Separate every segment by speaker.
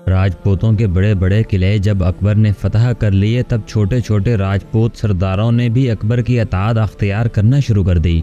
Speaker 1: راجپوتوں کے بڑے بڑے قلعے جب اکبر نے فتح کر لیے تب چھوٹے چھوٹے راجپوت سرداروں نے بھی اکبر کی اطاعت اختیار کرنا شروع کر دی۔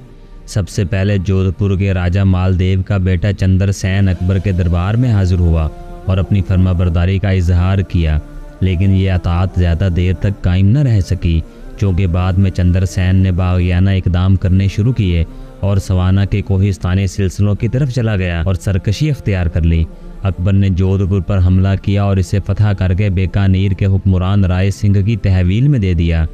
Speaker 1: سب سے پہلے جودھ پور کے راجہ مالدیو کا بیٹا چندر سین اکبر کے دربار میں حاضر ہوا اور اپنی فرما برداری کا اظہار کیا، لیکن یہ اطاعت زیادہ دیر تک قائم نہ رہ سکی، چونکہ بعد میں چندر سین نے باغیانہ اقدام کرنے شروع کیے اور سوانا کے کوہستانی سلسلوں کی طرف چلا گیا اور سرکشی اختیار کر لی۔ اکبر نے جودھ پور پر حملہ کیا اور اسے فتح کر کے بیکانیر کے حکمران رائے سنگھ کی تحویل میں دے دیا۔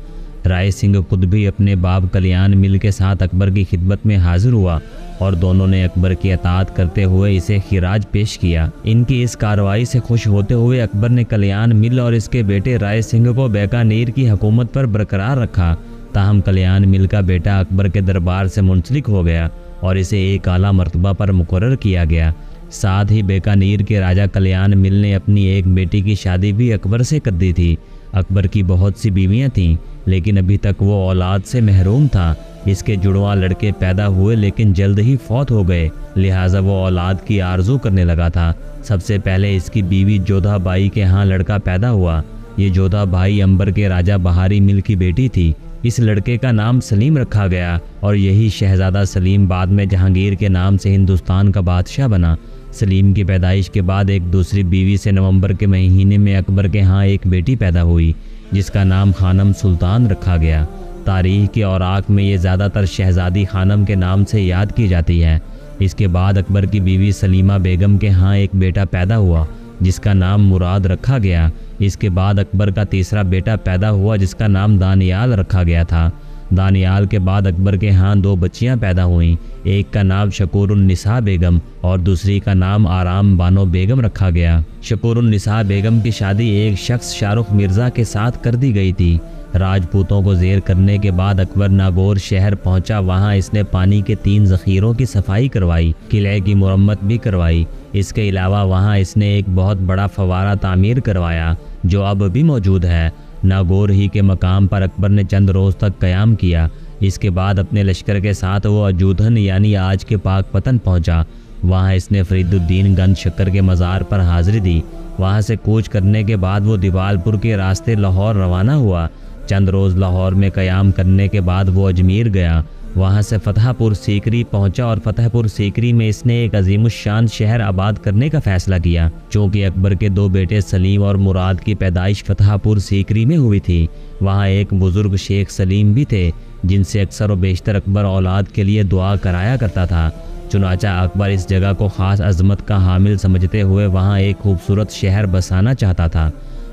Speaker 1: رائے سنگھ خود بھی اپنے باب کلیان مل کے ساتھ اکبر کی خدمت میں حاضر ہوا اور دونوں نے اکبر کی اطاعت کرتے ہوئے اسے خراج پیش کیا۔ ان کی اس کارروائی سے خوش ہوتے ہوئے اکبر نے کلیان مل اور اس کے بیٹے رائے سنگھ کو بیکانیر کی حکومت پر برقرار رکھا، تاہم کلیان مل کا بیٹا اکبر کے دربار سے منسلک ہو گیا اور اسے ایک اعلیٰ مرتبہ پر مقرر کیا گیا۔ ساتھ ہی بیکانیر کے راجہ کلیان مل نے اپنی ایک بیٹی کی شادی بھی اکبر سے کر دی تھی۔ اکبر کی بہت سی بیویاں تھیں لیکن ابھی تک وہ اولاد سے محروم تھا۔ اس کے جڑواں لڑکے پیدا ہوئے لیکن جلد ہی فوت ہو گئے، لہٰذا وہ اولاد کی آرزو کرنے لگا تھا۔ سب سے پہلے اس کی بیوی جودھا بائی کے ہاں لڑکا پیدا ہوا۔ یہ جودھا بائی امبر کے راجہ بہاری مل کی بیٹی تھی۔ اس لڑکے کا نام سلیم رکھا گیا اور یہی شہزادہ سلیم بعد میں جہانگیر کے نام سے ہندوستان کا بادشاہ بنا۔ سلیم کی پیدائش کے بعد ایک دوسری بیوی سے نومبر کے مہینے میں اکبر کے ہاں ایک بیٹی پیدا ہوئی جس کا نام خانم سلطان رکھا گیا۔ تاریخ کے اوراق میں یہ زیادہ تر شہزادی خانم کے نام سے یاد کی جاتی ہے۔ اس کے بعد اکبر کی بیوی سلیمہ بیگم کے ہاں ایک بیٹا پیدا ہوا جس کا نام مراد رکھا گیا۔ اس کے بعد اکبر کا تیسرا بیٹا پیدا ہوا جس کا نام دانیال رکھا گیا تھا۔ دانیال کے بعد اکبر کے ہاں دو بچیاں پیدا ہوئیں، ایک کا نام شکور النساء بیگم اور دوسری کا نام آرام بانو بیگم رکھا گیا۔ شکور النساء بیگم کی شادی ایک شخص شاہ رخ مرزا کے ساتھ کر دی گئی تھی۔ راجپوتوں کو زیر کرنے کے بعد اکبر ناگور شہر پہنچا، وہاں اس نے پانی کے 3 ذخیروں کی صفائی کروائی، قلعے کی مرمت بھی کروائی۔ اس کے علاوہ وہاں اس نے ایک بہت بڑا فوارہ تعمیر کروایا جو اب بھی موجود ہے۔ ناگور ہی کے مقام پر اکبر نے چند روز تک قیام کیا۔ اس کے بعد اپنے لشکر کے ساتھ وہ اجودھن یعنی آج کے پاک پتن پہنچا۔ وہاں اس نے فرید الدین گن شکر کے مزار پر حاضری دی۔ وہاں سے کوچ کرنے کے بعد وہ دیوال پور کے راستے لاہور روانہ ہوا۔ چند روز لاہور میں قیام کرنے کے بعد وہ اجمیر گیا۔ وہاں سے فتح پور سیکری پہنچا اور فتح پور سیکری میں اس نے ایک عظیم الشان شہر آباد کرنے کا فیصلہ کیا۔ چونکہ اکبر کے 2 بیٹے سلیم اور مراد کی پیدائش فتح پور سیکری میں ہوئی تھی، وہاں ایک بزرگ شیخ سلیم بھی تھے جن سے اکثر و بیشتر اکبر اولاد کے لیے دعا کرایا کرتا تھا۔ چنانچہ اکبر اس جگہ کو خاص عظمت کا حامل سمجھتے ہوئے وہاں ایک خوبصورت شہر بسانا چاہتا تھا۔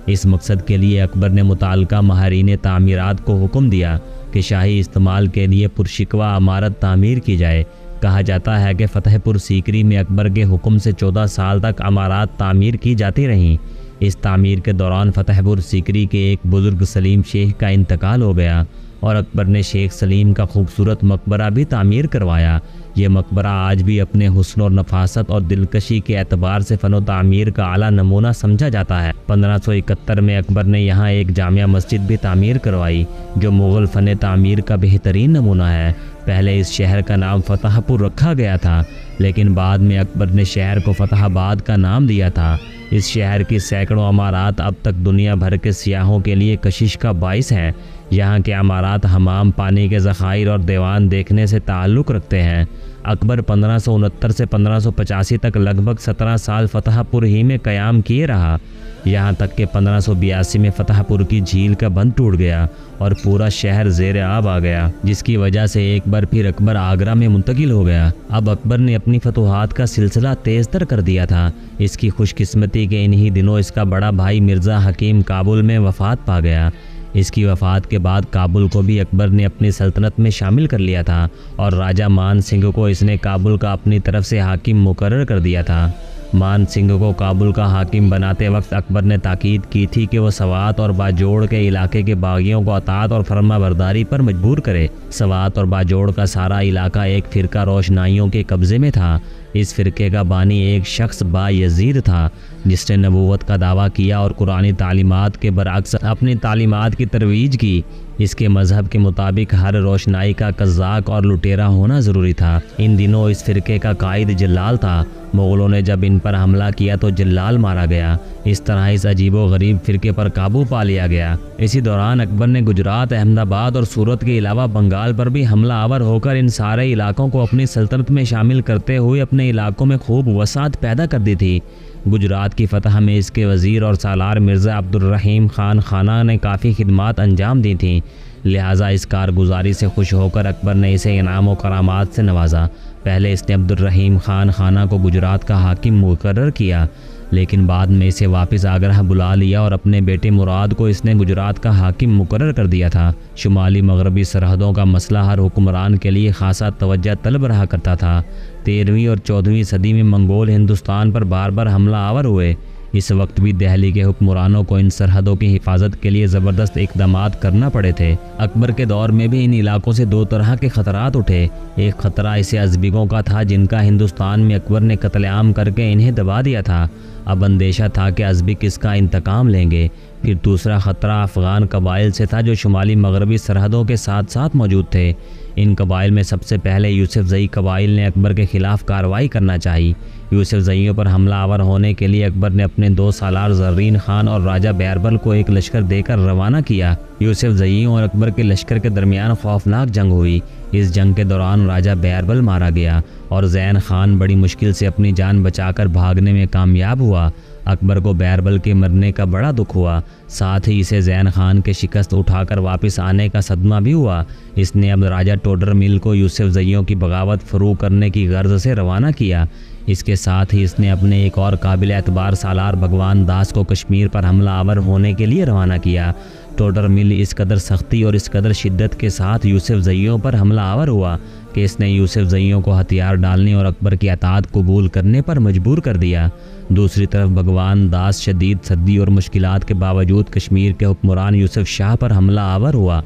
Speaker 1: اس مقصد کے لیے اکبر نے متعلقہ ماہرین تعمیرات کو حکم دیا کہ شاہی استعمال کے لیے پرشکوہ عمارت تعمیر کی جائے۔ کہا جاتا ہے کہ فتح پور سیکری میں اکبر کے حکم سے 14 سال تک عمارات تعمیر کی جاتی رہیں۔ اس تعمیر کے دوران فتح پور سیکری کے ایک بزرگ سلیم شیخ کا انتقال ہو گیا اور اکبر نے شیخ سلیم کا خوبصورت مقبرہ بھی تعمیر کروایا۔ یہ مقبرہ آج بھی اپنے حسن اور نفاست اور دلکشی کے اعتبار سے فن و تعمیر کا اعلیٰ نمونہ سمجھا جاتا ہے۔ 1571 میں اکبر نے یہاں ایک جامع مسجد بھی تعمیر کروائی جو مغل فن تعمیر کا بہترین نمونہ ہے۔ پہلے اس شہر کا نام فتح پور رکھا گیا تھا لیکن بعد میں اکبر نے شہر کو فتح آباد کا نام دیا تھا۔ اس شہر کی سینکڑوں عمارات اب تک دنیا بھر کے سیاحوں کے لیے کشش کا باعث ہیں۔ یہاں کے عمارات حمام، پانی کے ذخائر اور دیوان دیکھنے سے تعلق رکھتے ہیں۔ اکبر 1569 سے 1585 تک لگ بھگ 17 سال فتح پور ہی میں قیام کیے رہا، یہاں تک کہ 1582 میں فتح پور کی جھیل کا بند ٹوٹ گیا اور پورا شہر زیر آب آ گیا، جس کی وجہ سے ایک بار پھر اکبر آگرہ میں منتقل ہو گیا۔ اب اکبر نے اپنی فتوحات کا سلسلہ تیز تر کر دیا تھا۔ اس کی خوش قسمتی کے انہی دنوں اس کا بڑا بھائی مرزا حکیم کابل میں وفات پا گیا۔ اس کی وفات کے بعد کابل کو بھی اکبر نے اپنی سلطنت میں شامل کر لیا تھا اور راجہ مان سنگھ کو اس نے کابل کا اپنی طرف سے حاکم مقرر کر دیا تھا۔ مان سنگھ کو کابل کا حاکم بناتے وقت اکبر نے تاکید کی تھی کہ وہ سوات اور باجوڑ کے علاقے کے باغیوں کو اطاعت اور فرما برداری پر مجبور کرے۔ سوات اور باجوڑ کا سارا علاقہ ایک فرقہ روشنائیوں کے قبضے میں تھا۔ اس فرقے کا بانی ایک شخص با یزید تھا جس نے نبوت کا دعویٰ کیا اور قرآنی تعلیمات کے برعکس اپنی تعلیمات کی ترویج کی۔ اس کے مذہب کے مطابق ہر روشنائی کا قزاق اور لٹیرا ہونا ضروری تھا۔ ان دنوں اس فرقے کا قائد جلال تھا۔ مغلوں نے جب ان پر حملہ کیا تو جلال مارا گیا۔ اس طرح اس عجیب و غریب فرقے پر قابو پا لیا گیا۔ اسی دوران اکبر نے گجرات، احمد آباد اور سورت کے علاوہ بنگال پر بھی حملہ آور ہو کر ان سارے علاقوں کو اپنی سلطنت میں شامل کرتے ہوئے اپنے علاقوں میں خوب وسعت پیدا کر دی تھی۔ گجرات کی فتح میں اس کے وزیر اور سالار مرزا عبد الرحیم خان خانہ نے کافی خدمات انجام دی تھیں، لہٰذا اس کارگزاری سے خوش ہو کر اکبر نے اسے انعام و کرامات سے نوازا۔ پہلے اس نے عبد الرحیم خان خانہ کو گجرات کا حاکم مقرر کیا، لیکن بعد میں اسے واپس آگرہ بلا لیا اور اپنے بیٹے مراد کو اس نے گجرات کا حاکم مقرر کر دیا تھا۔ شمالی مغربی سرحدوں کا مسئلہ ہر حکمران کے لیے خاصا توجہ طلب رہا کرتا تھا۔ 13ویں اور 14ویں صدی میں منگول ہندوستان پر بار بار حملہ آور ہوئے۔ اس وقت بھی دہلی کے حکمرانوں کو ان سرحدوں کی حفاظت کے لیے زبردست اقدامات کرنا پڑے تھے۔ اکبر کے دور میں بھی ان علاقوں سے دو طرح کے خطرات اٹھے۔ ایک خطرہ اسے ازبیگوں کا تھا جن کا ہندوستان میں اکبر نے قتل عام کر کے انہیں دبا دیا تھا۔ اب اندیشہ تھا کہ ازبک اس کا انتقام لیں گے۔ پھر دوسرا خطرہ افغان قبائل سے تھا جو شمالی مغربی سرحدوں کے ساتھ ساتھ موجود تھے۔ ان قبائل میں سب سے پہلے یوسف زئی قبائل نے اکبر کے خلاف کارروائی کرنا چاہی۔ یوسف زئیوں پر حملہ آور ہونے کے لیے اکبر نے اپنے 2 سالار زرین خان اور راجہ بیربل کو ایک لشکر دے کر روانہ کیا۔ یوسف زئیوں اور اکبر کے لشکر کے درمیان خوفناک جنگ ہوئی۔ اس جنگ کے دوران راجہ بیربل مارا گیا اور زین خان بڑی مشکل سے اپنی جان بچا کر بھاگنے میں کامیاب ہوا۔ اکبر کو بیربل کے مرنے کا بڑا دکھ ہوا، ساتھ ہی اسے زین خان کے شکست اٹھا کر واپس آنے کا صدمہ بھی ہوا۔ اس نے اب راجہ ٹوڈر مل کو یوسف زئیوں کی بغاوت فروغ کرنے کی غرض سے روانہ کیا۔ اس کے ساتھ ہی اس نے اپنے ایک اور قابل اعتبار سالار بھگوان داس کو کشمیر پر حملہ آور ہونے کے لیے روانہ کیا۔ ٹوڈر مل اس قدر سختی اور اس قدر شدت کے ساتھ یوسف زئیوں پر حملہ آور ہوا کہ اس نے یوسف زئیوں کو ہتھیار ڈالنے اور اکبر کی اطاعت قبول کرنے پر مجبور کر دیا۔ دوسری طرف بھگوان داس شدید سردی اور مشکلات کے باوجود کشمیر کے حکمران یوسف شاہ پر حملہ آور ہوا۔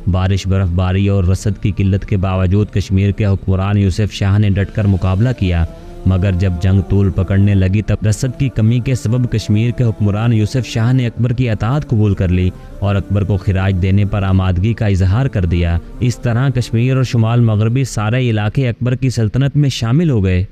Speaker 1: بارش، برف باری اور رسد کی قلت کے باوجود کشمیر کے حکمران یوسف شاہ نے ڈٹ کر مقابلہ کیا، مگر جب جنگ طول پکڑنے لگی تب رسد کی کمی کے سبب کشمیر کے حکمران یوسف شاہ نے اکبر کی اطاعت قبول کر لی اور اکبر کو خراج دینے پر آمادگی کا اظہار کر دیا۔ اس طرح کشمیر اور شمال مغربی سارے علاقے اکبر کی سلطنت میں شامل ہو گئے۔